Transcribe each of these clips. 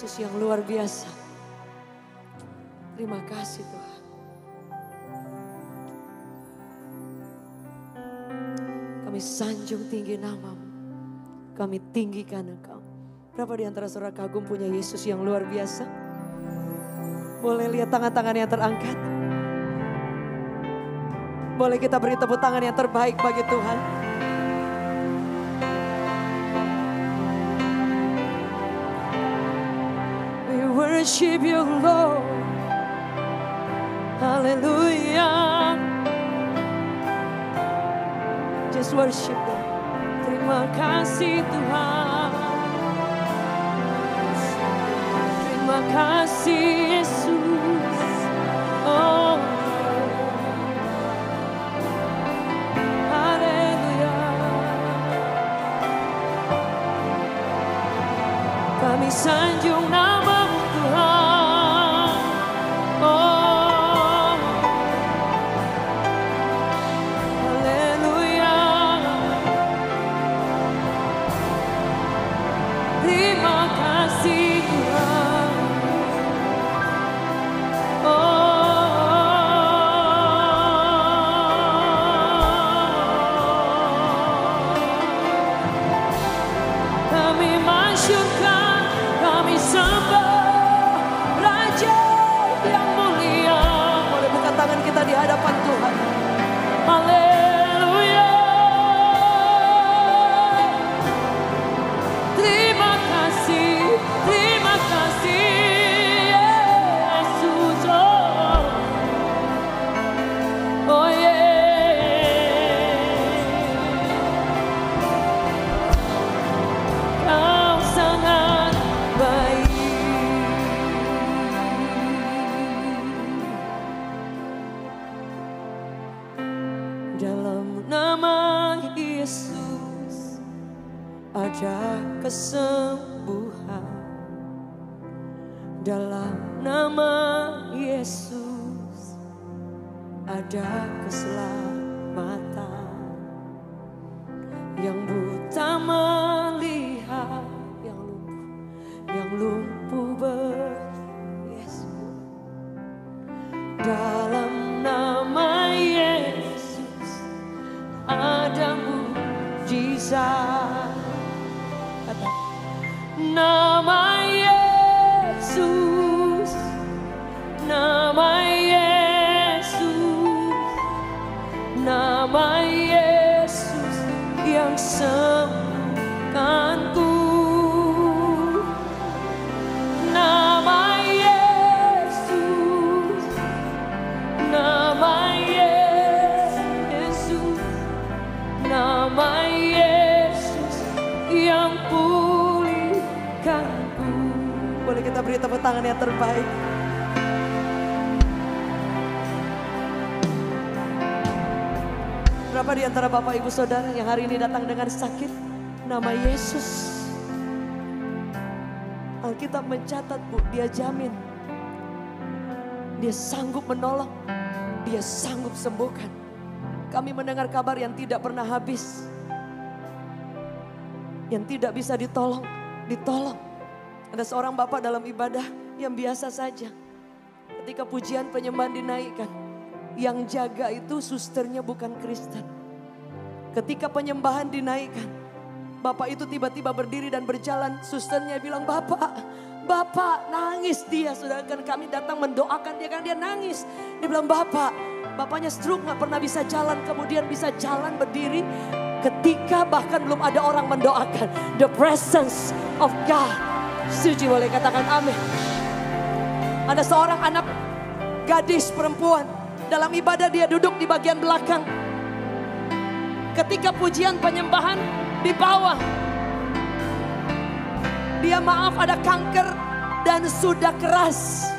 Yesus yang luar biasa. Terima kasih Tuhan. Kami sanjung tinggi nama-Mu. Kami tinggikan Engkau. Berapa di antara saudara kagum punya Yesus yang luar biasa? Boleh lihat tangan-tangan yang terangkat? Boleh kita beri tepuk tangan yang terbaik bagi Tuhan? We worship you Lord. Hallelujah. Just worship Him. Terima kasih Tuhan. Terima kasih Yesus. Oh, haleluya. Kami sanjung nama-Mu Tuhan. Oh, haleluya. Terima kasih Tuhan. Kami masyurkan, kami sembah Raja yang mulia. Boleh buka tangan kita di hadapan Tuhan. Haleluya. Terima kasih Yesus. Oh yeah. Kau sangat baik. Dalam nama Yesus ada kesembuhan. Dalam nama Yesus ada keselamatan. Yang buta melihat, yang lumpuh Yesus. Dalam nama Yesus ada mujizat. Kata, nama Yesus, nama Yesus, nama Yesus yang sembuhkanku. Nama Yesus, nama Yesus, nama Yesus yang pulihkanku. Boleh kita beri tepuk tangan yang terbaik. Berapa di antara Bapak Ibu Saudara yang hari ini datang dengan sakit? Nama Yesus. Alkitab mencatat Bu, Dia jamin. Dia sanggup menolong. Dia sanggup sembuhkan. Kami mendengar kabar yang tidak pernah habis. Yang tidak bisa ditolong. Ada seorang bapak dalam ibadah yang biasa saja. Ketika pujian penyembahan dinaikkan, yang jaga itu susternya bukan Kristen. Ketika penyembahan dinaikkan, bapak itu tiba-tiba berdiri dan berjalan. Susternya bilang, Bapak nangis dia. Sedangkan kami datang mendoakan dia, karena dia nangis. Dia bilang, bapaknya stroke, gak pernah bisa jalan. Kemudian bisa jalan berdiri ketika bahkan belum ada orang mendoakan. The presence of God. Setuju, boleh katakan amin. Ada seorang anak gadis perempuan. Dalam ibadah dia duduk di bagian belakang. Ketika pujian penyembahan di bawah. Dia maaf ada kanker dan sudah keras.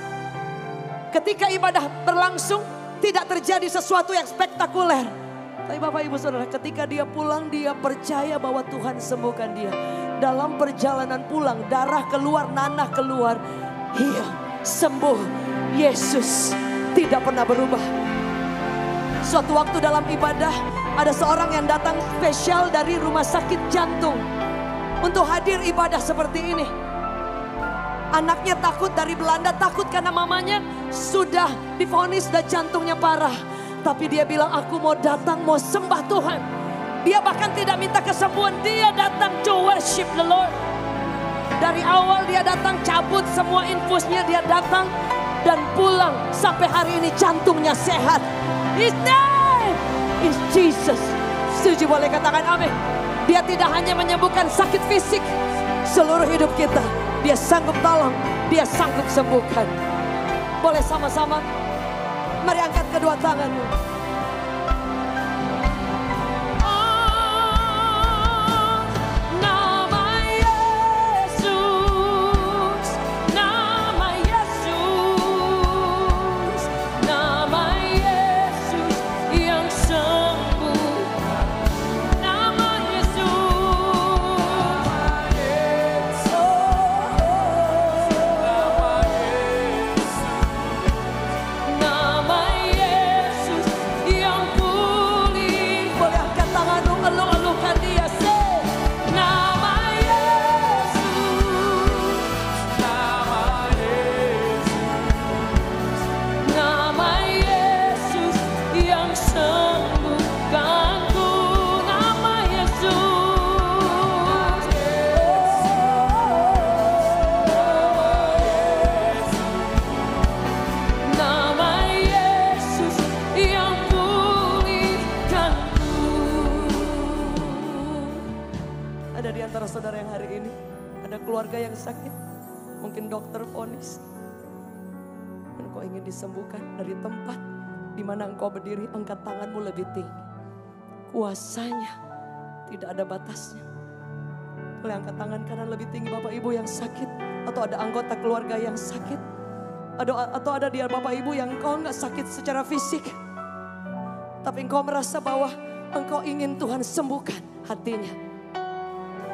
Ketika ibadah berlangsung tidak terjadi sesuatu yang spektakuler. Tapi Bapak Ibu Saudara, ketika dia pulang dia percaya bahwa Tuhan sembuhkan dia. Dalam perjalanan pulang darah keluar, nanah keluar. Heal, sembuh. Yesus tidak pernah berubah. Suatu waktu dalam ibadah ada seorang yang datang spesial dari rumah sakit jantung untuk hadir ibadah seperti ini. Anaknya takut dari Belanda, takut karena mamanya sudah divonis dan jantungnya parah. Tapi dia bilang, aku mau datang, mau sembah Tuhan. Dia bahkan tidak minta kesembuhan, dia datang to worship the Lord. Dari awal dia datang, cabut semua infusnya, dia datang dan pulang. Sampai hari ini jantungnya sehat. His name is Jesus. Setuju, boleh katakan amin. Dia tidak hanya menyembuhkan sakit fisik, seluruh hidup kita dia sanggup tolong, dia sanggup sembuhkan. Boleh sama-sama, mari angkat kedua tanganmu. Saudara yang hari ini ada keluarga yang sakit, mungkin dokter vonis, engkau ingin disembuhkan dari tempat di mana engkau berdiri, angkat tanganmu lebih tinggi. Kuasanya tidak ada batasnya. Boleh angkat tangan kanan lebih tinggi, Bapak Ibu yang sakit, atau ada anggota keluarga yang sakit, atau ada dia Bapak Ibu yang engkau nggak sakit secara fisik, tapi engkau merasa bahwa engkau ingin Tuhan sembuhkan hatinya.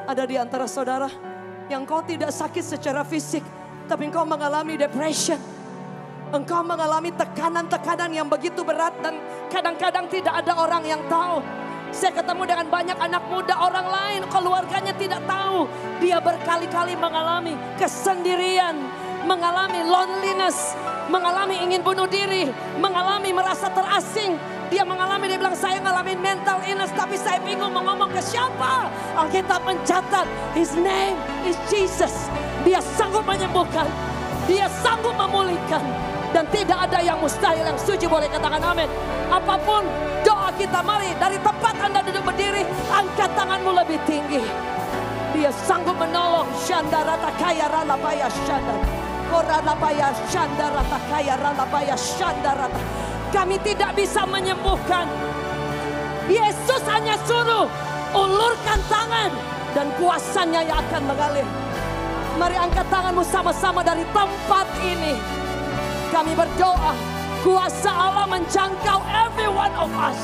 Ada di antara saudara yang engkau tidak sakit secara fisik, tapi engkau mengalami depression. Engkau mengalami tekanan-tekanan yang begitu berat dan kadang-kadang tidak ada orang yang tahu. Saya ketemu dengan banyak anak muda, orang lain keluarganya tidak tahu. Dia berkali-kali mengalami kesendirian, mengalami loneliness, mengalami ingin bunuh diri, mengalami merasa terasing. Dia mengalami, dia bilang saya ngalamin mental illness tapi saya bingung mau ngomong ke siapa. Alkitab mencatat, His name is Jesus. Dia sanggup menyembuhkan, dia sanggup memulihkan. Dan tidak ada yang mustahil. Yang setuju boleh katakan amin. Apapun doa kita, mari dari tempat Anda duduk berdiri, angkat tanganmu lebih tinggi. Dia sanggup menolong. Shandarata kaya ralabaya shandar. Koralabaya shandarata kaya ralabaya shandarata. Kami tidak bisa menyembuhkan. Yesus hanya suruh ulurkan tangan dan kuasanya yang akan mengalir. Mari angkat tanganmu sama-sama dari tempat ini. Kami berdoa kuasa Allah menjangkau every one of us.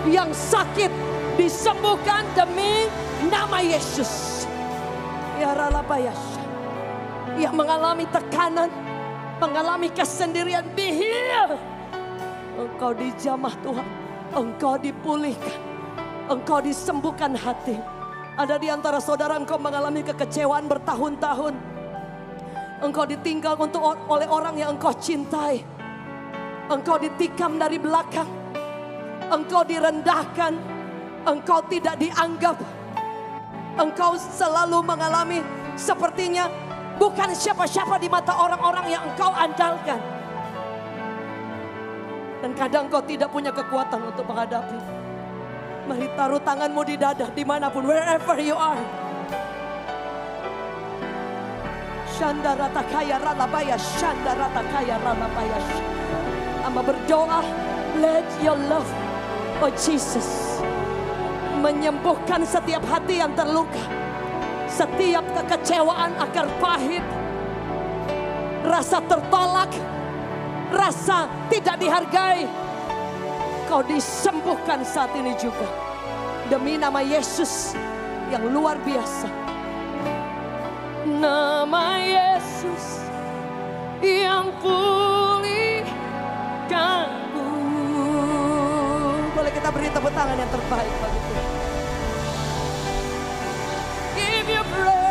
Yang sakit disembuhkan demi nama Yesus. Ya Ralabayas. Yang mengalami tekanan, mengalami kesendirian, be healed. Engkau dijamah Tuhan, engkau dipulihkan, engkau disembuhkan hati. Ada di antara saudara engkau mengalami kekecewaan bertahun-tahun. Engkau ditinggal oleh orang yang engkau cintai. Engkau ditikam dari belakang. Engkau direndahkan. Engkau tidak dianggap. Engkau selalu mengalami sepertinya bukan siapa-siapa di mata orang-orang yang engkau andalkan. Dan kadang kau tidak punya kekuatan untuk menghadapi. Mari taruh tanganmu di dada dimanapun, wherever you are. Shandarata kaya ralabaya, shandarata kaya ralabaya. Amba berdoa, let your love, oh Jesus, menyembuhkan setiap hati yang terluka. Setiap kekecewaan, akar pahit, rasa tertolak, rasa tidak dihargai, kau disembuhkan saat ini juga. Demi nama Yesus yang luar biasa. Nama Yesus yang pulihkanku. Boleh kita beri tepuk tangan yang terbaik bagi Tuhan. Give you praise.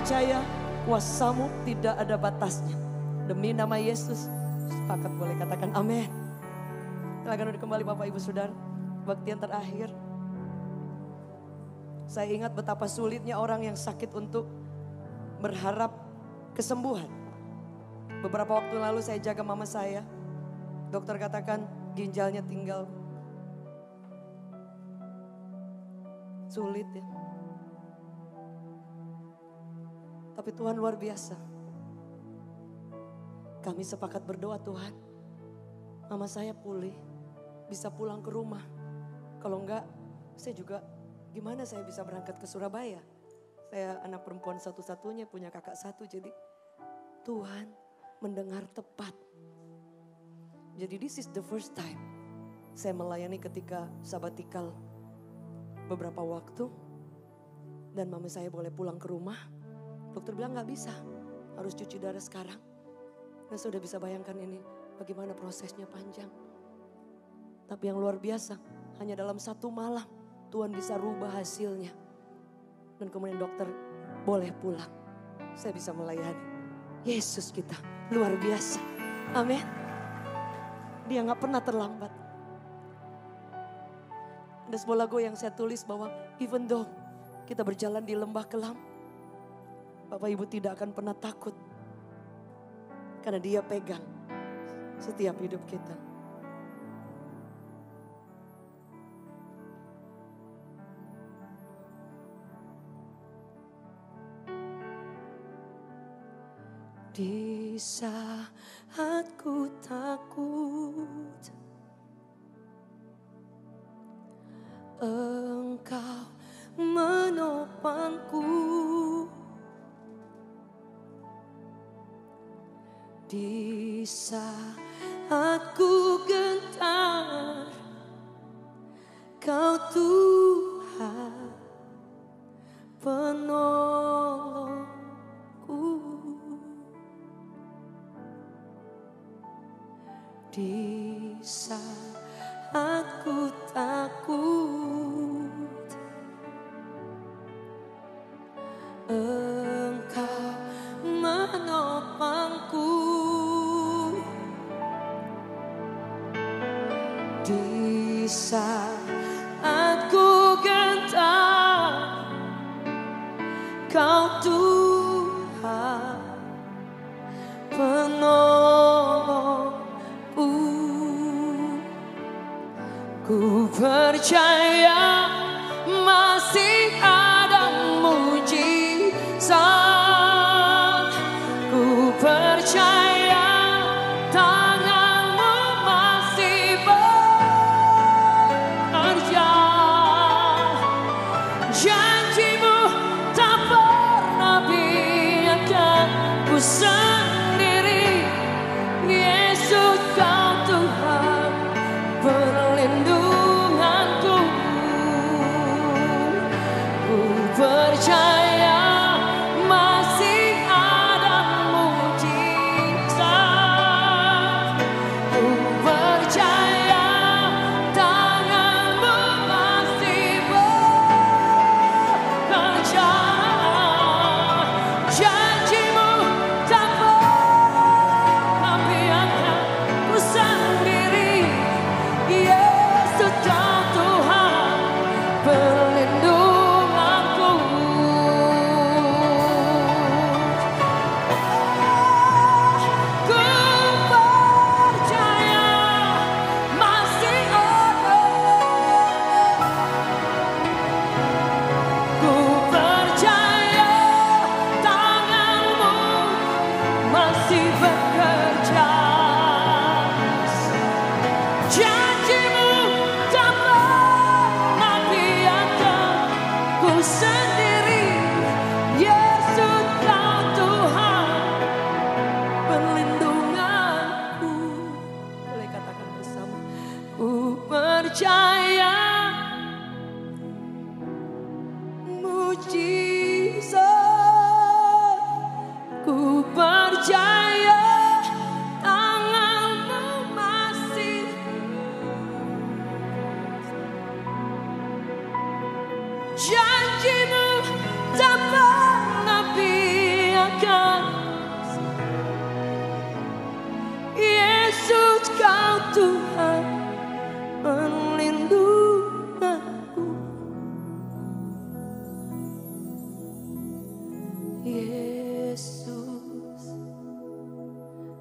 percaya kuasamu tidak ada batasnya. Demi nama Yesus, sepakat boleh katakan amin. Silakan duduk kembali Bapak Ibu Saudara. Baktian terakhir. Saya ingat betapa sulitnya orang yang sakit untuk berharap kesembuhan. Beberapa waktu lalu saya jaga mama saya. Dokter katakan ginjalnya tinggal. Sulit ya. Tapi Tuhan luar biasa. Kami sepakat berdoa, Tuhan, mama saya pulih, bisa pulang ke rumah. Kalau enggak, saya juga gimana saya bisa berangkat ke Surabaya. Saya anak perempuan satu-satunya, punya kakak satu, jadi Tuhan mendengar tepat. Jadi this is the first time saya melayani ketika sabatikal beberapa waktu. Dan mama saya boleh pulang ke rumah. Dokter bilang gak bisa, harus cuci darah sekarang. Nah sudah bisa bayangkan ini bagaimana prosesnya panjang. Tapi yang luar biasa, hanya dalam satu malam Tuhan bisa rubah hasilnya. Dan kemudian dokter boleh pulang. Saya bisa melayani. Yesus kita luar biasa. Amin. Dia gak pernah terlambat. Ada sebuah lagu yang saya tulis bahwa even though kita berjalan di lembah kelam, Bapak Ibu tidak akan pernah takut. Karena Dia pegang setiap hidup kita. Di saat ku takut, Engkau menopangku. Di saat ku gentar, Kau Tuhan penolongku. Di saat ku takut, Engkau menopangku. Di saat ku gentar, Kau Tuhan penolongku. Ku percaya masih ada mujizat. Ku percaya tangan-Mu masih bekerja. Janji-Mu tak pernah biarkan ku sendiri. Yesus Kau Tuhan perlindunganku. Ku percaya masih ada mujizat. Ku percaya tangan-Mu masih bekerja. Janji-Mu tak pernah biarkan ku sendiri. Yesus Kau Tuhan perlindunganku. Ku percaya masih ada. Ku percaya tangan-Mu masih bekerja. Janji-Mu tak pernah biarkan ku sendiri. Yesus Kau Tuhan perlindunganku. Boleh katakan bersama. Ku percaya mujizat. Ku percaya tangan-Mu masih. Janji-Mu tak pernah biarkan Tuhan melindungi aku. Yesus,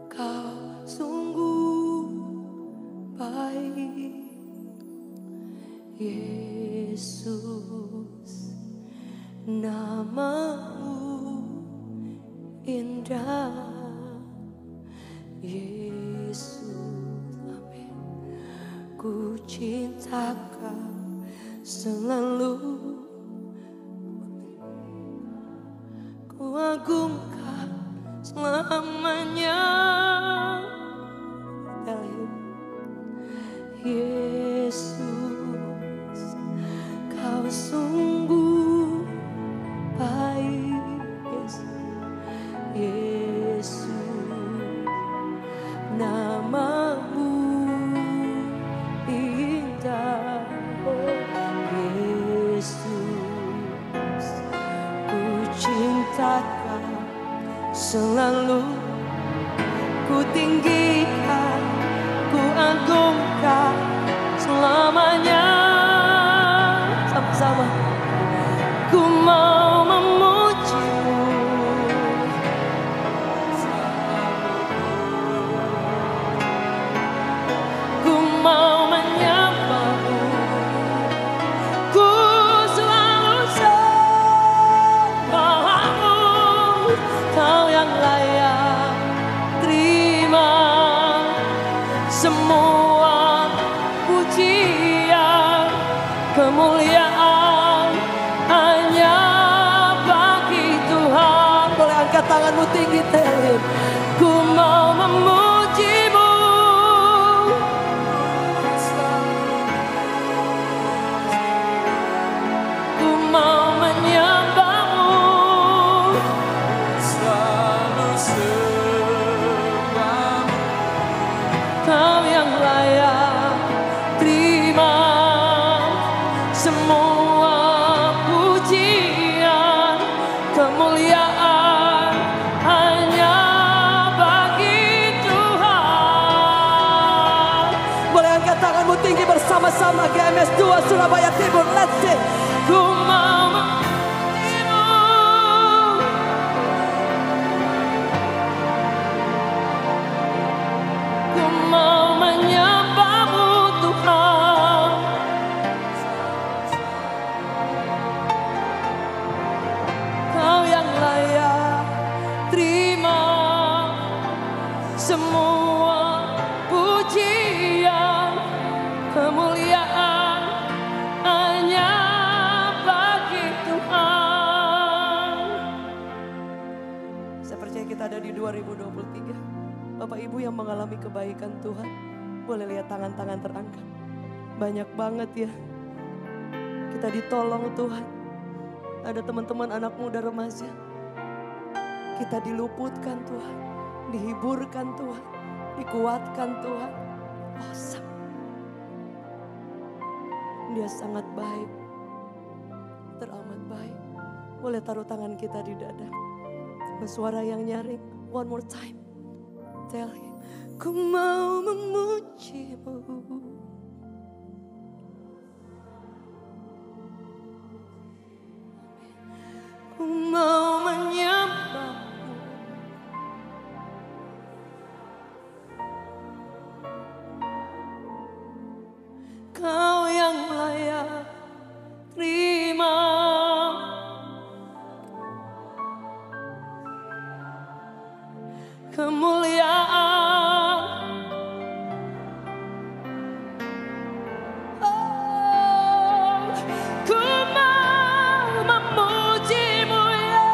Kau sungguh baik. Yesus, nama-Mu indah. Yesus, amin. Ku cinta Kau selalu, ku agungkan selamanya. Tell Him. Yesus, Kau sungguh baik. Yesus, nama-Mu indah. Yesus, ku cinta Kau selalu, ku tinggikan, ku agungkan selamanya. Sama-sama. Ku mau memuji-Mu, ku mau menyembah-Mu, ku selalu sembah-Mu. Kau yang layak terima semua pujian, kemuliaan hanya bagi Tuhan. Boleh angkat tanganmu tinggi, tell Him. Ku mau memuji-Mu, ku mau menyembah-Mu, selalu sembah-Mu. Kau yang layak terima semua pujian, kemuliaan hanya bagi Tuhan. Boleh angkat tanganmu tinggi bersama-sama GMS 2 Surabaya Timur. Let's sing. Ku mau memuji-Mu, ku mau menyembah-Mu Tuhan. Kau yang layak terima semua pujian, kemuliaan hanya bagi Tuhan. Saya percaya kita ada di 2023. Bapak Ibu yang mengalami kebaikan Tuhan, boleh lihat tangan-tangan terangkat. Banyak banget ya. Kita ditolong Tuhan. Ada teman-teman anak muda remaja. Kita diluputkan Tuhan, dihiburkan Tuhan, dikuatkan Tuhan. Awesome. Dia sangat baik, teramat baik. Boleh taruh tangan kita di dada. Suara yang nyaring, one more time. Tell Him, ku mau memuji-Mu, ku mau menyembah-Mu, Kau yang layak terima kemuliaan. Oh, ku mau memuji-Mu ya.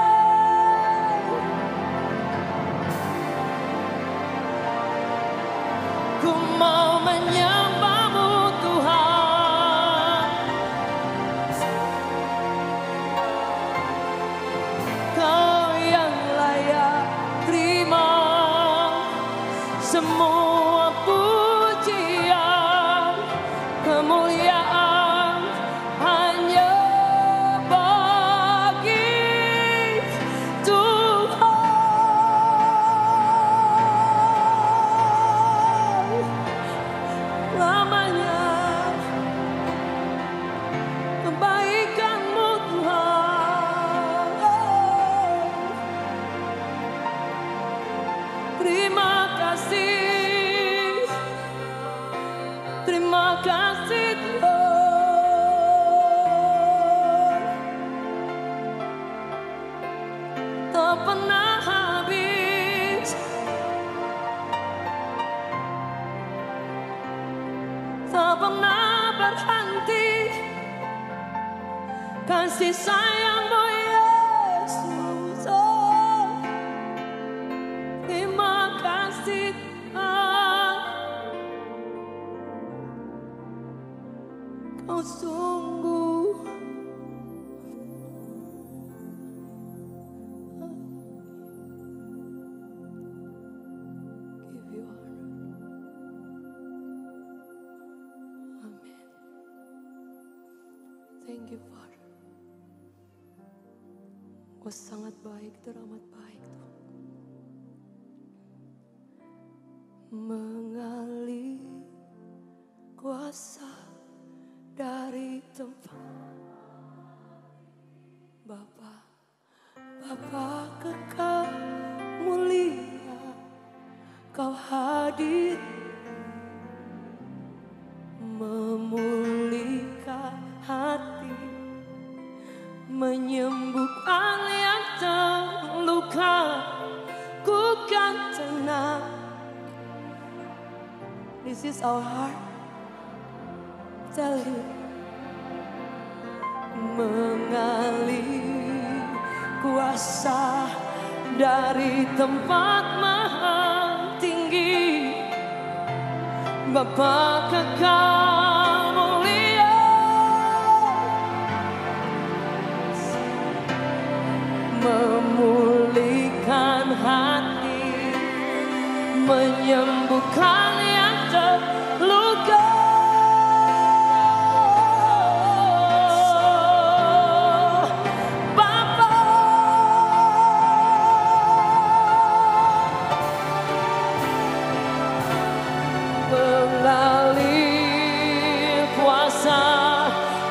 Ku mau menyembah-Mu Tuhan. Kau yang layak terima semua pujian, kemuliaan hanya bagi Tuhan. kasih tak pernah habis, tak pernah berhenti. Kasih sayangmu Yesus, oh, terima kasih. Kau sungguh give you honor. Amen. Thank you Father. Kau sangat baik, teramat baik Tuhan. Mengalir kuasa dari tempat Bapa, Bapa kekal mulia, Kau hadir memulihkan hati, menyembuhkan yang terluka, ku kan tenang. This is our heart. Tell you. Mengalir kuasa dari tempat maha tinggi, Bapa kekal mulia, memulihkan hati, menyembuhkan yang terluka.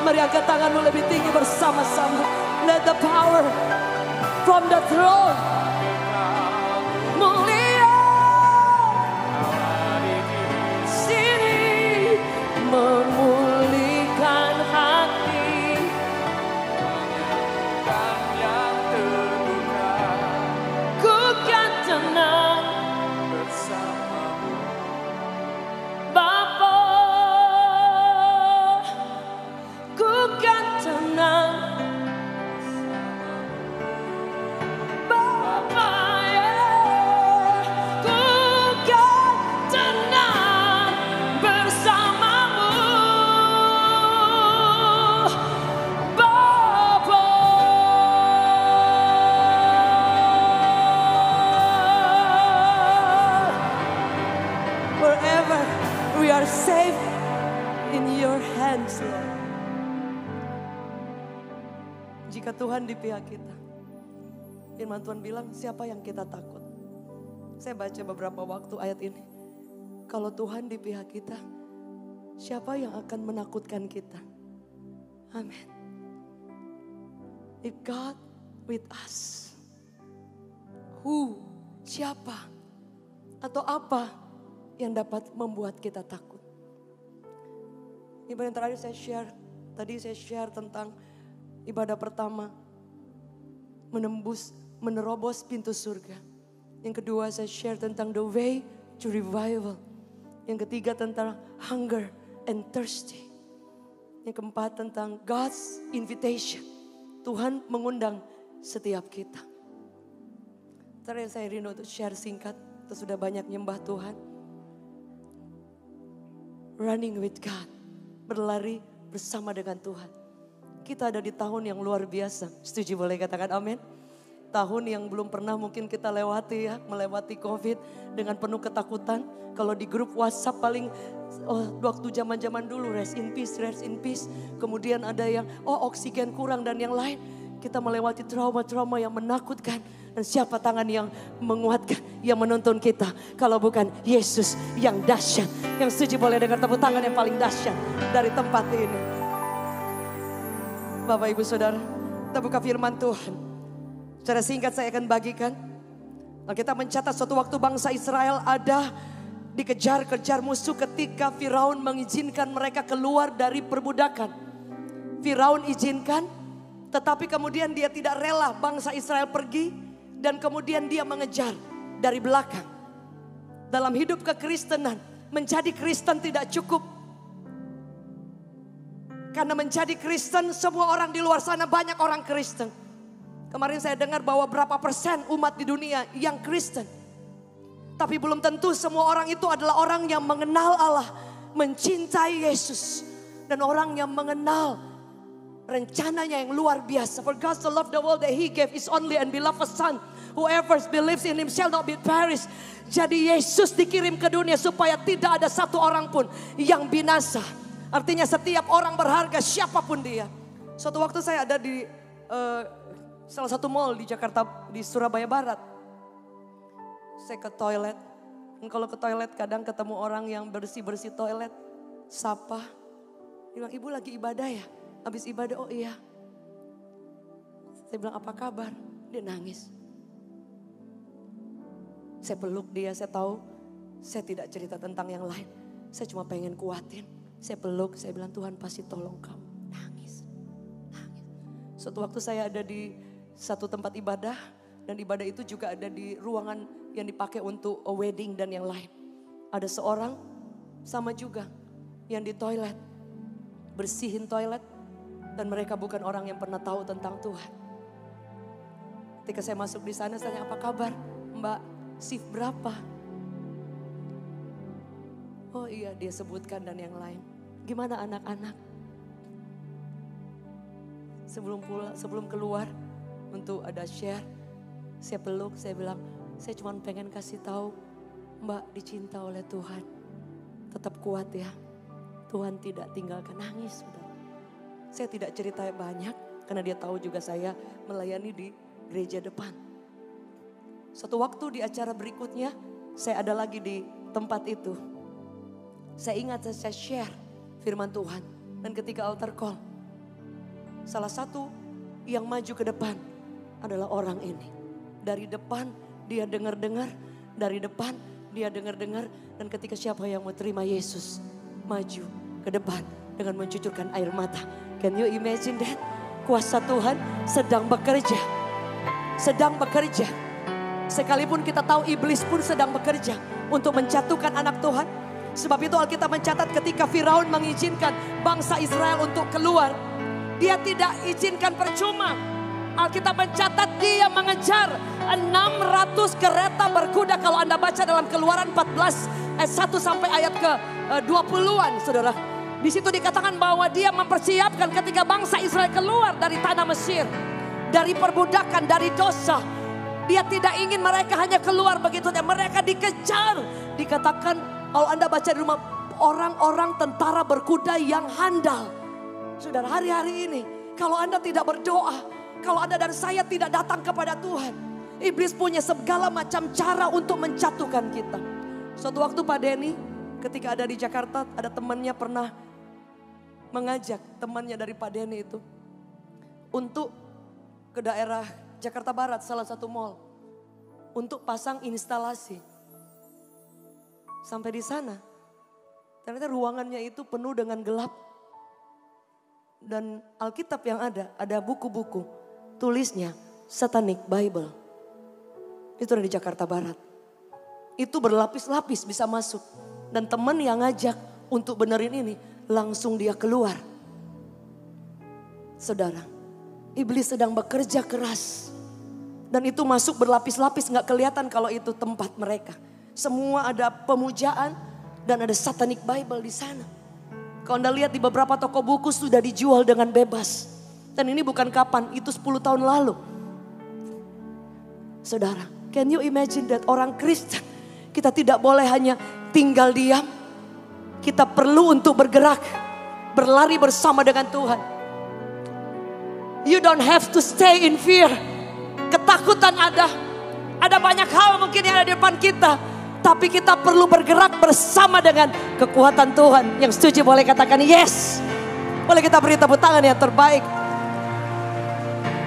Mari angkat tanganmu lebih tinggi bersama-sama. Let the power from the throne mulia sini, memulihkan hati, yang terluka, ku kan tenang bersamamu Bapa. We are safe in your hands, Lord. Jika Tuhan di pihak kita, firman Tuhan bilang, siapa yang kita takut? Saya baca beberapa waktu ayat ini. Kalau Tuhan di pihak kita, siapa yang akan menakutkan kita? Amin. If God with us, who, siapa atau apa yang dapat membuat kita takut? Ibadah yang terakhir saya share, tadi saya share tentang ibadah pertama, menerobos pintu surga. Yang kedua saya share tentang the way to revival. Yang ketiga tentang hunger and thirsty. Yang keempat tentang God's invitation. Tuhan mengundang setiap kita. Terakhir saya rindu untuk share singkat, kita sudah banyak nyembah Tuhan. Running with God, berlari bersama dengan Tuhan. Kita ada di tahun yang luar biasa. Setuju, boleh katakan amin? Tahun yang belum pernah mungkin kita lewati ya, melewati COVID dengan penuh ketakutan. Kalau di grup WhatsApp paling waktu zaman-zaman dulu rest in peace, rest in peace. Kemudian ada yang oksigen kurang dan yang lain. Kita melewati trauma-trauma yang menakutkan. Dan siapa tangan yang menguatkan, yang menuntun kita. Kalau bukan Yesus yang dahsyat. Yang setuju boleh dengar tepuk tangan yang paling dahsyat dari tempat ini. Bapak Ibu Saudara, kita buka firman Tuhan. Secara singkat saya akan bagikan. Kita mencatat suatu waktu bangsa Israel ada dikejar-kejar musuh ketika Firaun mengizinkan mereka keluar dari perbudakan. Firaun izinkan, tetapi kemudian dia tidak rela bangsa Israel pergi, dan kemudian dia mengejar dari belakang. Dalam hidup kekristenan, menjadi Kristen tidak cukup. Karena menjadi Kristen, semua orang di luar sana banyak orang Kristen. Kemarin saya dengar bahwa berapa persen umat di dunia yang Kristen. Tapi belum tentu semua orang itu adalah orang yang mengenal Allah, mencintai Yesus. Dan orang yang mengenal rencananya yang luar biasa. For God so loved the world that He gave His only and beloved Son. Whoever believes in Him shall not be perished. Jadi Yesus dikirim ke dunia supaya tidak ada satu orang pun yang binasa. Artinya setiap orang berharga, siapapun dia. Suatu waktu saya ada di salah satu mall di Jakarta, di Surabaya Barat. Saya ke toilet. Dan kalau ke toilet kadang ketemu orang yang bersih-bersih toilet. Sapa. Dia bilang, ibu lagi ibadah ya? Habis ibadah, oh iya. Saya bilang, apa kabar? Dia nangis. Saya peluk dia, saya tahu saya tidak cerita tentang yang lain. Saya cuma pengen kuatin. Saya peluk, saya bilang Tuhan pasti tolong kamu. Nangis. Suatu waktu saya ada di satu tempat ibadah. Dan ibadah itu juga ada di ruangan yang dipakai untuk a wedding dan yang lain. Ada seorang sama juga yang di toilet. Bersihin toilet. Dan mereka bukan orang yang pernah tahu tentang Tuhan. Ketika saya masuk di sana, saya tanya, apa kabar? Mbak, shift berapa? Oh iya, dia sebutkan dan yang lain. Gimana anak-anak? Sebelum keluar untuk ada share, saya peluk, saya bilang, saya cuma pengen kasih tahu, Mbak dicinta oleh Tuhan. Tetap kuat ya. Tuhan tidak tinggalkan, nangis. Saya tidak cerita banyak karena dia tahu juga saya melayani di gereja depan. Suatu waktu di acara berikutnya, saya ada lagi di tempat itu. Saya ingat saya share firman Tuhan. Dan ketika altar call, salah satu yang maju ke depan adalah orang ini. Dari depan dia dengar-dengar, dari depan dia dengar-dengar. Dan ketika siapa yang mau terima Yesus, maju ke depan dengan mencucurkan air mata. Can you imagine that? Kuasa Tuhan sedang bekerja. Sedang bekerja. Sekalipun kita tahu iblis pun sedang bekerja untuk menjatuhkan anak Tuhan. Sebab itu Alkitab mencatat ketika Firaun mengizinkan bangsa Israel untuk keluar. Dia tidak izinkan percuma. Alkitab mencatat dia mengejar 600 kereta berkuda. Kalau Anda baca dalam Keluaran 14 ayat 1 sampai ayat ke 20-an saudara. Di situ dikatakan bahwa dia mempersiapkan ketika bangsa Israel keluar dari tanah Mesir. Dari perbudakan, dari dosa. Dia tidak ingin mereka hanya keluar begitu. Dan mereka dikejar. Dikatakan kalau Anda baca di rumah, orang-orang tentara berkuda yang handal. Saudara, hari-hari ini kalau Anda tidak berdoa, kalau Anda dan saya tidak datang kepada Tuhan, iblis punya segala macam cara untuk menjatuhkan kita. Suatu waktu Pak Denny ketika ada di Jakarta, ada temannya pernah mengajak temannya dari Pak Denny itu untuk ke daerah Jakarta Barat, salah satu mall, untuk pasang instalasi. Sampai di sana, ternyata ruangannya itu penuh dengan gelap. Dan Alkitab yang ada buku-buku, tulisnya Satanic Bible. Itu ada di Jakarta Barat. Itu berlapis-lapis bisa masuk. Dan teman yang ngajak untuk benerin ini, langsung dia keluar. Saudara, iblis sedang bekerja keras. Dan itu masuk berlapis-lapis, gak kelihatan kalau itu tempat mereka. Semua ada pemujaan dan ada Satanic Bible di sana. Kalau Anda lihat di beberapa toko buku sudah dijual dengan bebas. Dan ini bukan kapan, itu 10 tahun lalu. Saudara, can you imagine that orang Kristen, kita tidak boleh hanya tinggal diam. Kita perlu untuk bergerak, berlari bersama dengan Tuhan. You don't have to stay in fear. Ketakutan ada banyak hal mungkin yang ada di depan kita. Tapi kita perlu bergerak bersama dengan kekuatan Tuhan. Yang setuju boleh katakan yes. Boleh kita beri tepuk tangan yang terbaik.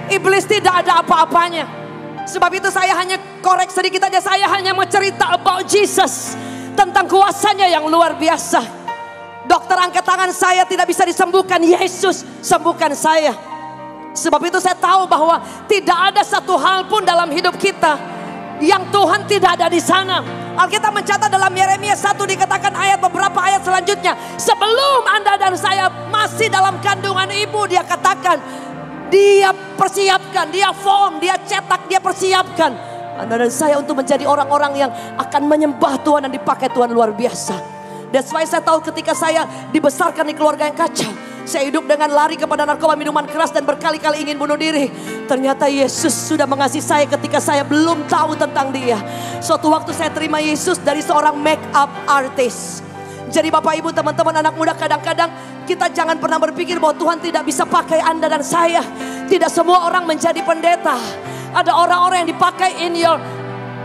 Iblis tidak ada apa-apanya. Sebab itu saya hanya korek sedikit aja. Saya hanya mau cerita about Jesus. tentang kuasanya yang luar biasa. Dokter angkat tangan saya tidak bisa disembuhkan, Yesus sembuhkan saya. Sebab itu saya tahu bahwa tidak ada satu hal pun dalam hidup kita yang Tuhan tidak ada di sana. Alkitab mencatat dalam Yeremia 1 dikatakan beberapa ayat selanjutnya, sebelum Anda dan saya masih dalam kandungan ibu, dia katakan, dia persiapkan, dia form, dia cetak, dia persiapkan Anda dan saya untuk menjadi orang-orang yang akan menyembah Tuhan dan dipakai Tuhan luar biasa. That's why saya tahu ketika saya dibesarkan di keluarga yang kacau, saya hidup dengan lari kepada narkoba, minuman keras, dan berkali-kali ingin bunuh diri. Ternyata Yesus sudah mengasihi saya ketika saya belum tahu tentang dia. Suatu waktu saya terima Yesus dari seorang make up artist. Jadi Bapak Ibu, teman-teman, anak muda, kadang-kadang kita jangan pernah berpikir bahwa Tuhan tidak bisa pakai Anda dan saya. Tidak semua orang menjadi pendeta. Ada orang-orang yang dipakai in your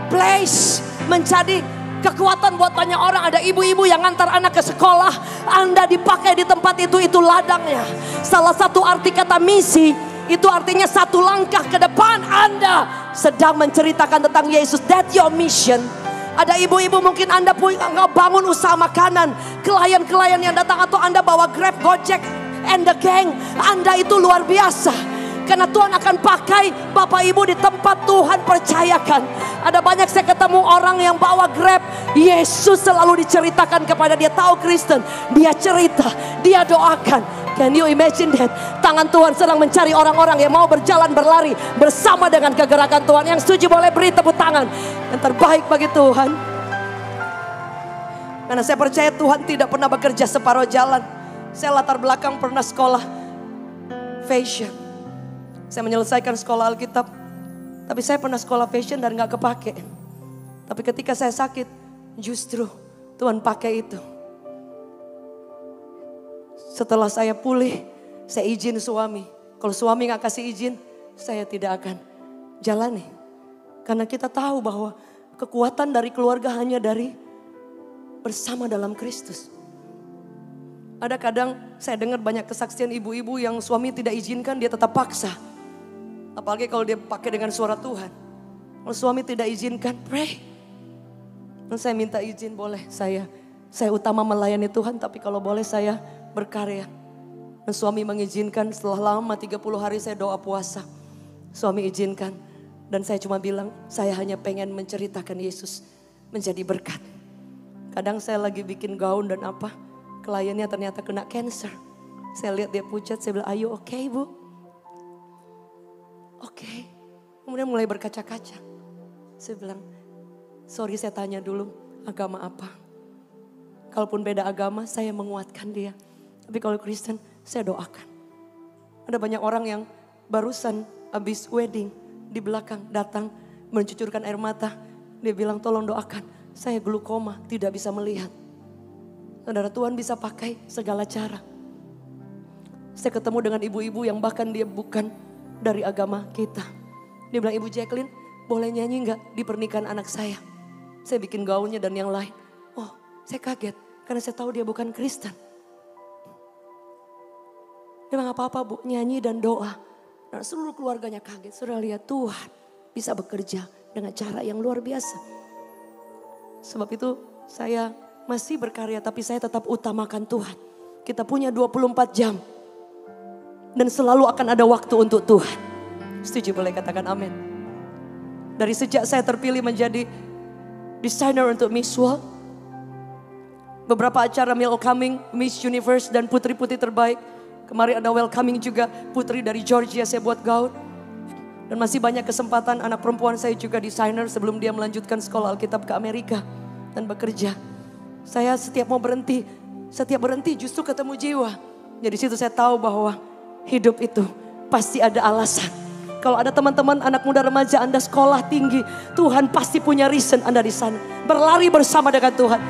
place, menjadi kekuatan buat banyak orang. Ada ibu-ibu yang ngantar anak ke sekolah, Anda dipakai di tempat itu ladangnya. Salah satu arti kata misi, itu artinya satu langkah ke depan Anda sedang menceritakan tentang Yesus. That's your mission. Ada ibu-ibu mungkin Anda bangun usaha makanan, klien-klien yang datang, atau Anda bawa Grab, Gojek, and the gang. Anda itu luar biasa. Karena Tuhan akan pakai Bapak Ibu di tempat Tuhan percayakan. Ada banyak saya ketemu orang yang bawa Grab, Yesus selalu diceritakan kepada dia. Tahu Kristen, dia cerita, dia doakan. Can you imagine that? Tangan Tuhan sedang mencari orang-orang yang mau berjalan berlari bersama dengan kegerakan Tuhan. Yang setuju boleh beri tepuk tangan. Yang terbaik bagi Tuhan. Karena saya percaya Tuhan tidak pernah bekerja separuh jalan. Saya latar belakang pernah sekolah fashion. Saya menyelesaikan sekolah Alkitab, tapi saya pernah sekolah fashion dan gak kepake. Tapi ketika saya sakit, justru Tuhan pakai itu. Setelah saya pulih, saya izin suami. Kalau suami gak kasih izin, saya tidak akan jalani. Karena kita tahu bahwa kekuatan dari keluarga hanya dari bersama dalam Kristus. Ada kadang saya dengar banyak kesaksian ibu-ibu yang suami tidak izinkan, dia tetap paksa. Apalagi kalau dia pakai dengan suara Tuhan. Kalau suami tidak izinkan, pray. Dan saya minta izin, boleh saya utama melayani Tuhan, tapi kalau boleh saya berkarya. Dan suami mengizinkan. Setelah lama 30 hari saya doa puasa, suami izinkan. Dan saya cuma bilang, saya hanya pengen menceritakan Yesus menjadi berkat. Kadang saya lagi bikin gaun dan apa, kliennya ternyata kena cancer. Saya lihat dia pucat, saya bilang, ayo oke Bu? Oke. Kemudian mulai berkaca-kaca. Saya bilang, sorry saya tanya dulu, agama apa? Kalaupun beda agama, saya menguatkan dia. Tapi kalau Kristen, saya doakan. Ada banyak orang yang barusan habis wedding, di belakang datang mencucurkan air mata. Dia bilang, tolong doakan, saya glukoma, tidak bisa melihat. Saudara, Tuhan bisa pakai segala cara. Saya ketemu dengan ibu-ibu yang bahkan dia bukan dari agama kita. Dia bilang, Ibu Jacqueline, boleh nyanyi gak di pernikahan anak saya? Saya bikin gaunnya dan yang lain. Oh, saya kaget karena saya tahu dia bukan Kristen. Dia bilang, apa-apa Bu, nyanyi dan doa. Nah, seluruh keluarganya kaget. Sudah lihat Tuhan bisa bekerja dengan cara yang luar biasa. Sebab itu saya masih berkarya, tapi saya tetap utamakan Tuhan. Kita punya 24 jam. Dan selalu akan ada waktu untuk Tuhan. Setuju boleh katakan amin. Dari sejak saya terpilih menjadi desainer untuk Miss World, beberapa acara welcoming Miss Universe dan putri-putri terbaik. Kemarin ada welcoming juga putri dari Georgia, saya buat gaun. Dan masih banyak kesempatan anak perempuan saya juga desainer sebelum dia melanjutkan sekolah Alkitab ke Amerika dan bekerja. Saya setiap berhenti justru ketemu jiwa. Jadi situ saya tahu bahwa hidup itu pasti ada alasan. Kalau ada teman-teman anak muda remaja Anda sekolah tinggi, Tuhan pasti punya reason Anda di sana. Berlari bersama dengan Tuhan.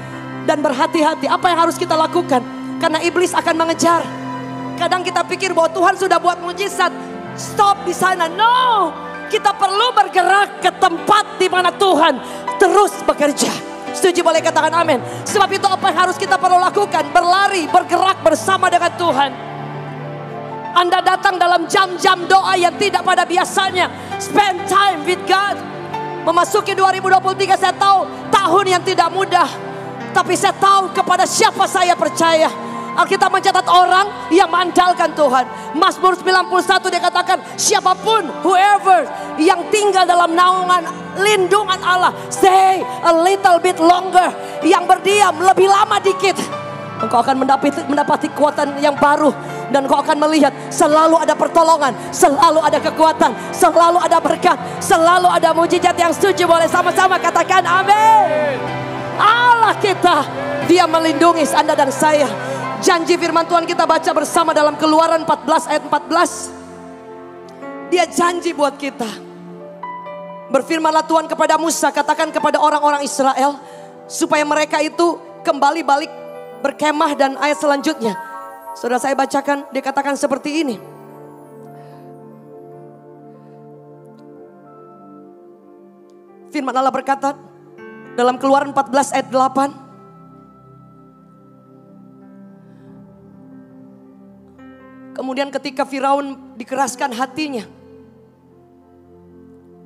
Dan berhati-hati apa yang harus kita lakukan. Karena iblis akan mengejar. Kadang kita pikir bahwa Tuhan sudah buat mujizat. Stop di sana. No, kita perlu bergerak ke tempat di mana Tuhan terus bekerja. Setuju boleh katakan amin. Sebab itu apa yang harus kita perlu lakukan? Berlari, bergerak bersama dengan Tuhan. Anda datang dalam jam-jam doa yang tidak pada biasanya. Spend time with God. Memasuki 2023 saya tahu tahun yang tidak mudah. Tapi saya tahu kepada siapa saya percaya. Alkitab mencatat orang yang mengandalkan Tuhan. Mazmur 91 dia katakan, siapapun, whoever yang tinggal dalam naungan lindungan Allah, stay a little bit longer. Yang berdiam lebih lama dikit, engkau akan mendapati kekuatan yang baru. Dan engkau akan melihat selalu ada pertolongan, selalu ada kekuatan, selalu ada berkat, selalu ada mujizat. Yang setuju boleh sama-sama katakan amin. Allah kita, Dia melindungi Anda dan saya. Janji firman Tuhan kita baca bersama dalam Keluaran 14 ayat 14. Dia janji buat kita. Berfirmanlah Tuhan kepada Musa, katakan kepada orang-orang Israel supaya mereka itu kembali balik berkemah. Dan ayat selanjutnya sudah saya bacakan, dikatakan seperti ini. Firman Allah berkata dalam Keluaran 14 ayat 8. Kemudian ketika Firaun dikeraskan hatinya.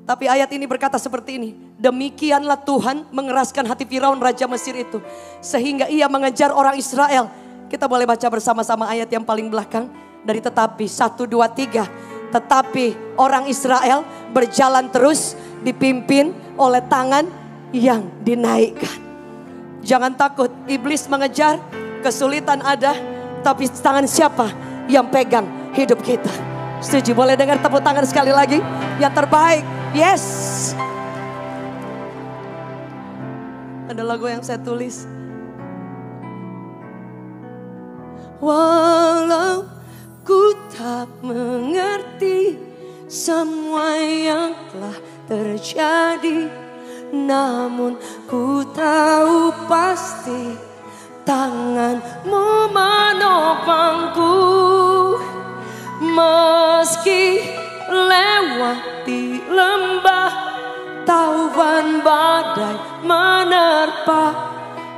Tapi ayat ini berkata seperti ini. Demikianlah Tuhan mengeraskan hati Firaun raja Mesir itu, sehingga ia mengejar orang Israel. Kita boleh baca bersama-sama ayat yang paling belakang. Dari tetapi 1, 2, 3. Tetapi orang Israel berjalan terus dipimpin oleh tangan yang dinaikkan. Jangan takut, iblis mengejar, kesulitan ada. Tapi tangan siapa yang pegang hidup kita? Setuju? Boleh dengar tepuk tangan sekali lagi? Yang terbaik. Yes. Ada lagu yang saya tulis. Walau ku tak mengerti semua yang telah terjadi, namun ku tahu pasti tanganmu menopangku. Meski lewati lembah, taufan badai menerpa,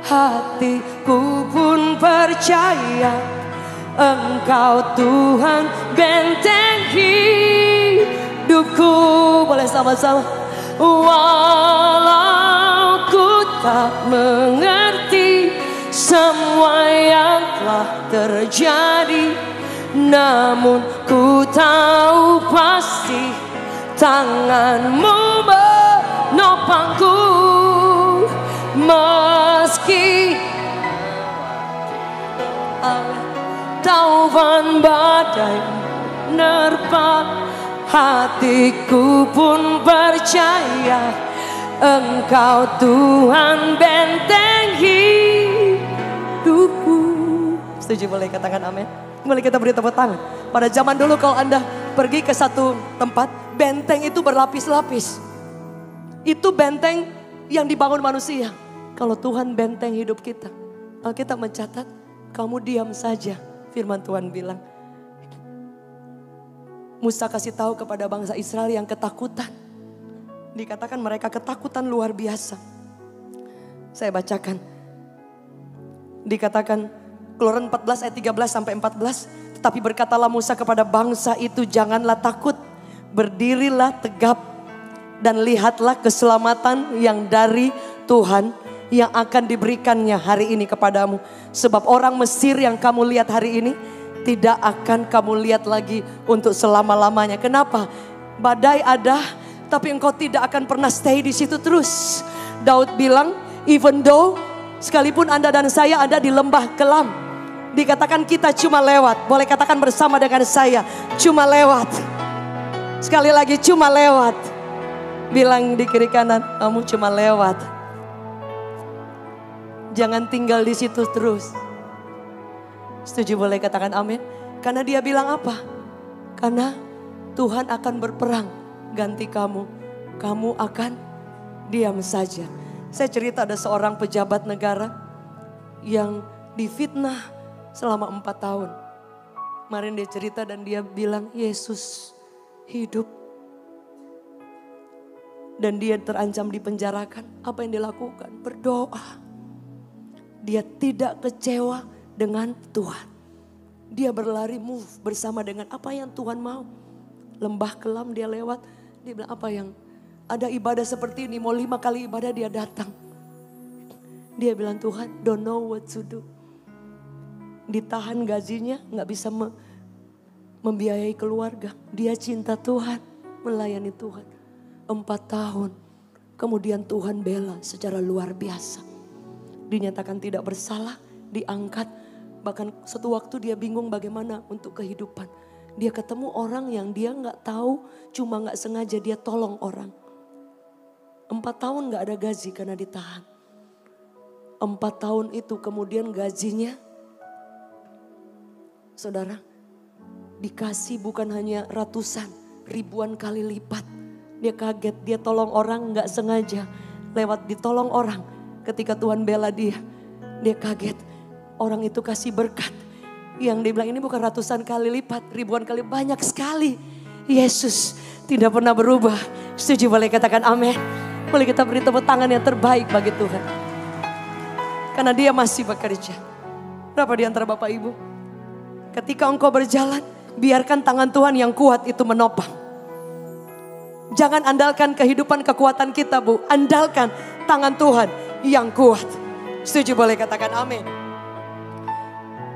hatiku pun percaya Engkau Tuhan benteng hidupku. Boleh sama-sama. Walau ku tak mengerti semua yang telah terjadi, namun ku tahu pasti tanganmu menopangku. Meski taufan badai menerpa, hatiku pun percaya Engkau Tuhan benteng hidupku. Setuju? Boleh katakan amin. Boleh kita beri tepuk tangan. Pada zaman dulu kalau Anda pergi ke satu tempat, benteng itu berlapis-lapis. Itu benteng yang dibangun manusia. Kalau Tuhan benteng hidup kita, Alkitab mencatat, kamu diam saja. Firman Tuhan bilang, Musa kasih tahu kepada bangsa Israel yang ketakutan. Dikatakan mereka ketakutan luar biasa. Saya bacakan. Dikatakan Keluaran 14 ayat 13 sampai 14. Tetapi berkatalah Musa kepada bangsa itu, janganlah takut, berdirilah tegap dan lihatlah keselamatan yang dari Tuhan yang akan diberikannya hari ini kepadamu. Sebab orang Mesir yang kamu lihat hari ini tidak akan kamu lihat lagi untuk selama-lamanya. Kenapa? Badai ada, tapi engkau tidak akan pernah stay di situ terus. Daud bilang, even though sekalipun Anda dan saya ada di lembah kelam, dikatakan kita cuma lewat. Boleh katakan bersama dengan saya, cuma lewat. Sekali lagi, cuma lewat. Bilang di kiri kanan, kamu cuma lewat. Jangan tinggal di situ terus. Setuju? Boleh katakan amin. Karena dia bilang apa? Karena Tuhan akan berperang ganti kamu. Kamu akan diam saja. Saya cerita ada seorang pejabat negara yang difitnah selama 4 tahun. Kemarin dia cerita dan dia bilang Yesus hidup. Dan dia terancam dipenjarakan. Apa yang dilakukan? Berdoa. Dia tidak kecewa dengan Tuhan. Dia berlari move bersama dengan apa yang Tuhan mau. Lembah kelam dia lewat. Dia bilang apa yang ada ibadah seperti ini. Mau 5 kali ibadah dia datang. Dia bilang, Tuhan, don't know what to do. Ditahan gajinya, gak bisa membiayai keluarga. Dia cinta Tuhan, melayani Tuhan. 4 tahun. Kemudian Tuhan bela secara luar biasa. Dinyatakan tidak bersalah, diangkat. Bahkan suatu waktu dia bingung bagaimana untuk kehidupan. Dia ketemu orang yang dia gak tahu, cuma gak sengaja dia tolong orang. 4 tahun gak ada gaji karena ditahan. 4 tahun itu kemudian gajinya, saudara, dikasih bukan hanya ratusan, ribuan kali lipat. Dia kaget, dia tolong orang gak sengaja. Lewat ditolong orang, ketika Tuhan bela dia kaget. Orang itu kasih berkat. Yang dia bilang ini bukan ratusan kali lipat, ribuan kali, banyak sekali. Yesus tidak pernah berubah. Setuju, boleh katakan amin. Boleh kita beri tepuk tangan yang terbaik bagi Tuhan. Karena dia masih bekerja. Berapa di antara Bapak Ibu? Ketika engkau berjalan, biarkan tangan Tuhan yang kuat itu menopang. Jangan andalkan kehidupan kekuatan kita, Bu. Andalkan tangan Tuhan yang kuat. Setuju, boleh katakan amin.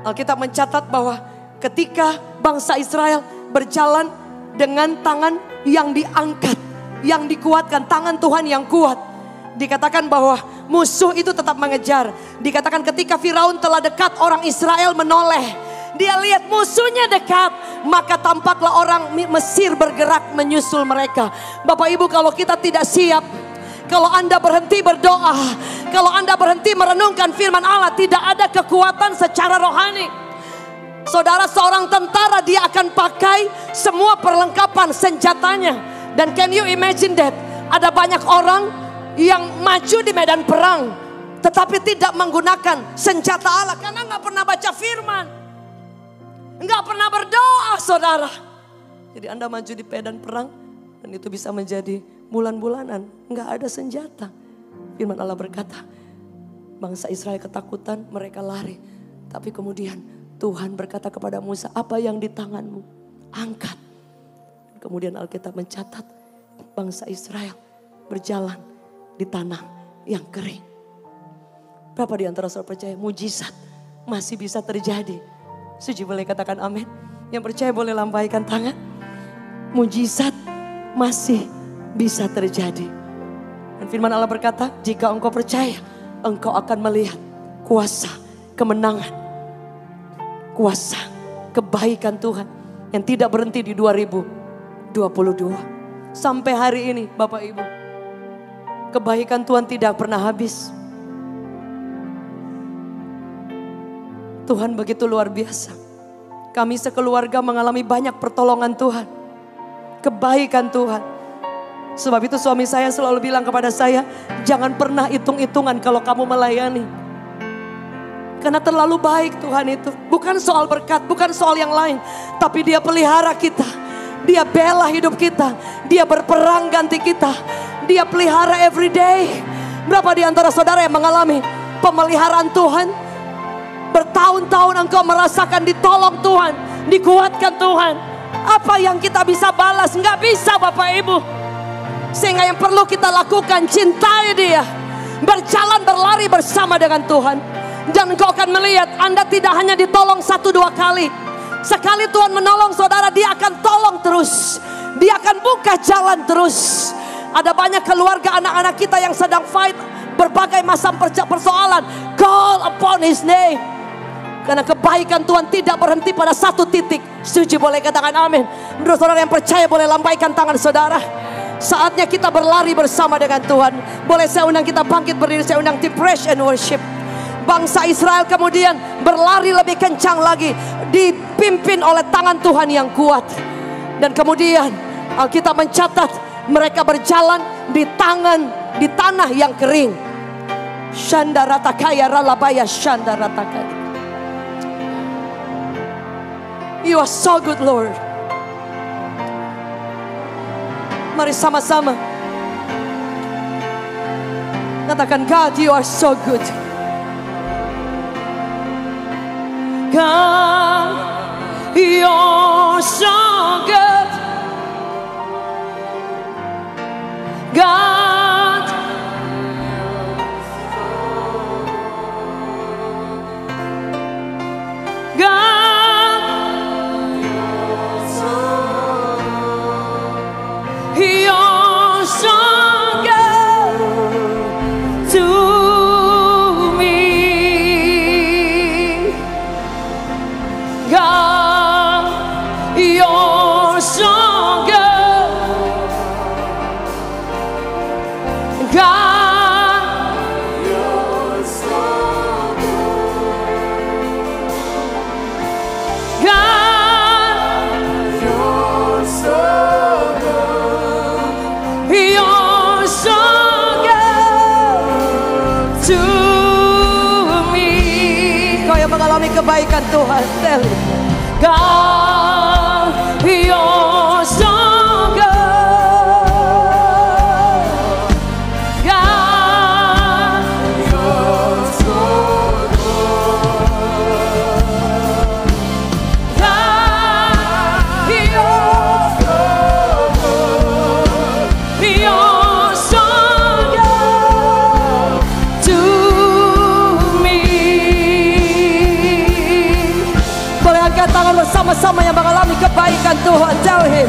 Alkitab mencatat bahwa ketika bangsa Israel berjalan dengan tangan yang diangkat, yang dikuatkan, tangan Tuhan yang kuat. Dikatakan bahwa musuh itu tetap mengejar. Dikatakan ketika Firaun telah dekat, orang Israel menoleh. Dia lihat musuhnya dekat, maka tampaklah orang Mesir bergerak menyusul mereka. Bapak Ibu, kalau kita tidak siap, kalau Anda berhenti berdoa, kalau Anda berhenti merenungkan firman Allah, tidak ada kekuatan secara rohani. Saudara, seorang tentara dia akan pakai semua perlengkapan senjatanya. Dan can you imagine that? Ada banyak orang yang maju di medan perang, tetapi tidak menggunakan senjata Allah karena gak pernah baca firman, gak pernah berdoa, saudara. Jadi Anda maju di medan perang dan itu bisa menjadi bulan-bulanan gak ada senjata. Firman Allah berkata, bangsa Israel ketakutan, mereka lari. Tapi kemudian Tuhan berkata kepada Musa, apa yang di tanganmu? Angkat. Kemudian Alkitab mencatat bangsa Israel berjalan di tanah yang kering. Berapa di antara saudara percaya mujizat masih bisa terjadi? Setuju, boleh katakan amin. Yang percaya boleh lambaikan tangan. Mujizat masih bisa terjadi. Dan firman Allah berkata, jika engkau percaya, engkau akan melihat kuasa kemenangan, kuasa kebaikan Tuhan yang tidak berhenti di 2022. Sampai hari ini Bapak Ibu, kebaikan Tuhan tidak pernah habis. Tuhan begitu luar biasa. Kami sekeluarga mengalami banyak pertolongan Tuhan, kebaikan Tuhan. Sebab itu suami saya selalu bilang kepada saya, jangan pernah hitung-hitungan kalau kamu melayani. Karena terlalu baik Tuhan itu. Bukan soal berkat, bukan soal yang lain. Tapi Dia pelihara kita. Dia bela hidup kita. Dia berperang ganti kita. Dia pelihara every day. Berapa di antara saudara yang mengalami pemeliharaan Tuhan? Bertahun-tahun engkau merasakan ditolong Tuhan, dikuatkan Tuhan. Apa yang kita bisa balas? Enggak bisa Bapak Ibu. Sehingga yang perlu kita lakukan, cintai Dia. Berjalan berlari bersama dengan Tuhan. Dan engkau akan melihat Anda tidak hanya ditolong 1-2 kali. Sekali Tuhan menolong saudara, Dia akan tolong terus. Dia akan buka jalan terus. Ada banyak keluarga anak-anak kita yang sedang fight berbagai macam persoalan. Call upon His name. Karena kebaikan Tuhan tidak berhenti pada satu titik. Setuju, boleh katakan amin. Menurut saudara yang percaya boleh lambaikan tangan saudara. Saatnya kita berlari bersama dengan Tuhan. Boleh saya undang kita bangkit berdiri, saya undang tim praise and worship. Bangsa Israel kemudian berlari lebih kencang lagi, dipimpin oleh tangan Tuhan yang kuat. Dan kemudian Alkitab mencatat mereka berjalan di tanah yang kering. Shandaratakaya ralabaya shandaratakaya. You are so good, Lord. Mari sama-sama katakan, God, you are so good. God, you're so good. God, yang mengalami kebaikan Tuhan. Tell him. God, you're so good. God, you're so good. God, you're so good. You're so good to me. Boleh angkat tangan bersama-sama yang mengalami kebaikan Tuhan. Tell him.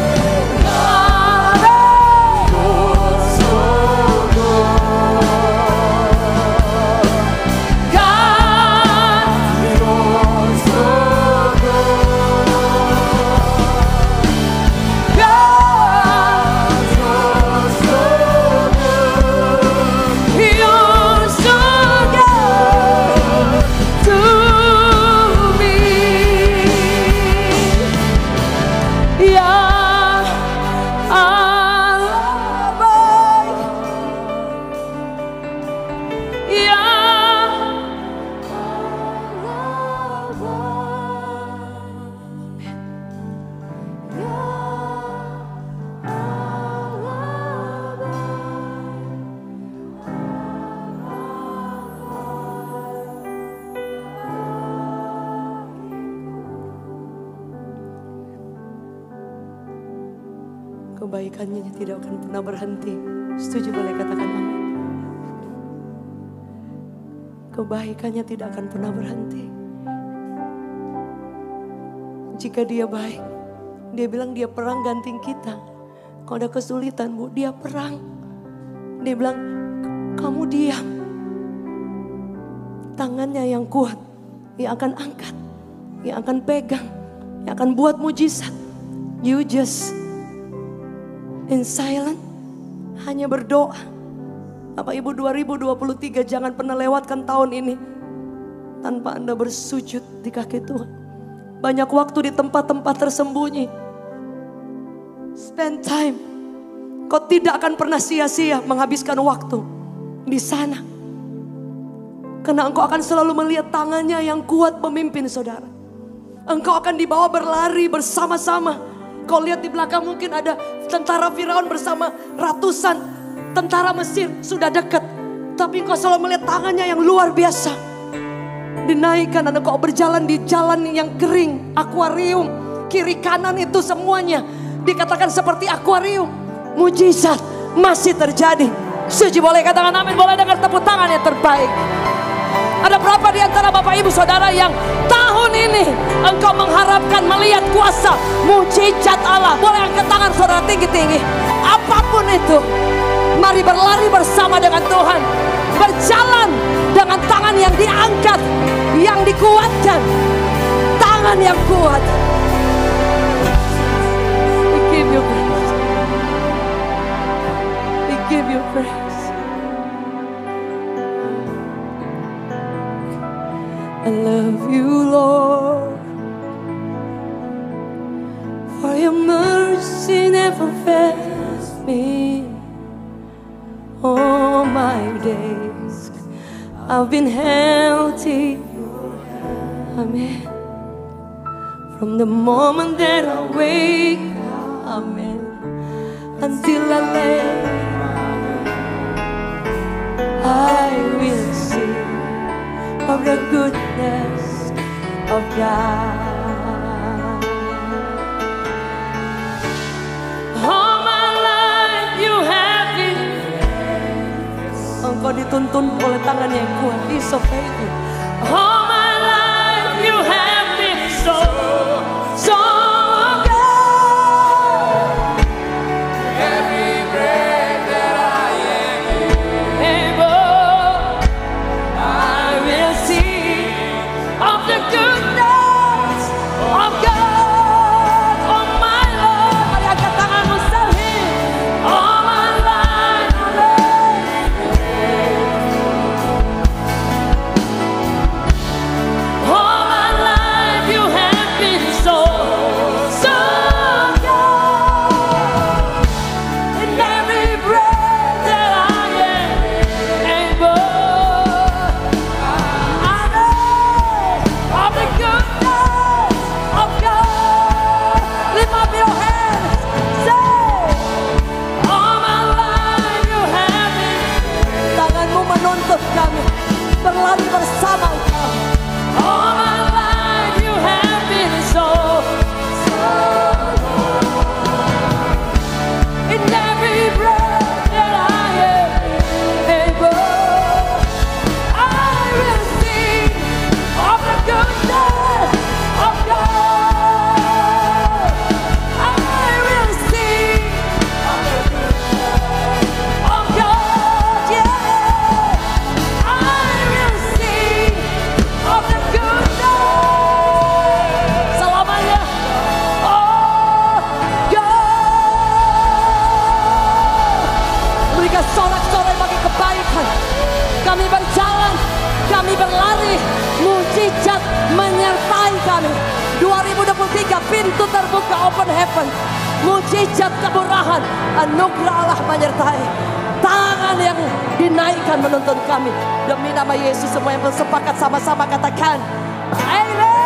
Kebaikannya tidak akan pernah berhenti. Setuju, boleh katakan amin. Kebaikannya tidak akan pernah berhenti. Jika dia baik, dia bilang dia perang ganting kita. Kalau ada kesulitan Bu, dia perang. Dia bilang kamu diam. Tangannya yang kuat, yang akan angkat, yang akan pegang, yang akan buat mujizat. You just in silent, hanya berdoa. Bapak Ibu, 2023 jangan pernah lewatkan tahun ini tanpa Anda bersujud di kaki Tuhan. Banyak waktu di tempat-tempat tersembunyi. Spend time. Kau tidak akan pernah sia-sia menghabiskan waktu di sana. Karena engkau akan selalu melihat tangannya yang kuat memimpin saudara. Engkau akan dibawa berlari bersama-sama. Kau lihat di belakang mungkin ada tentara Firaun bersama ratusan tentara Mesir sudah dekat. Tapi engkau selalu melihat tangannya yang luar biasa. Dinaikkan dan engkau berjalan di jalan yang kering. Akuarium. Kiri kanan itu semuanya dikatakan seperti akuarium. Mujizat masih terjadi. Setuju, boleh katakan amin. Boleh dengar tepuk tangan yang terbaik. Ada berapa di antara Bapak Ibu Saudara yang tahun ini engkau mengharapkan melihat kuasa mujizat Allah? Boleh angkat tangan saudara tinggi-tinggi. Apapun itu, mari berlari bersama dengan Tuhan. Berjalan dengan tangan yang diangkat, yang dikuatkan. Tangan yang kuat. We give you praise. We give you praise. I love you, Lord, for your mercy never fails me. All my days I've been healthy. Amen. From the moment that I wake, amen, until I lay, I will sing of the goodness of God. All my life you have been. Engkau dituntun oleh tangan yang kuat. He's so faithful. All my life you have been so good. Every breath that I am able, I will sing of the goodness of God. Oh my Lord, mari angkat tanganmu sahih. All my life, pintu terbuka, open heaven. Mujizat kemurahan, anugerah Allah menyertai. Tangan yang dinaikkan menuntun kami. Demi nama Yesus semua yang bersepakat sama-sama katakan, Amen.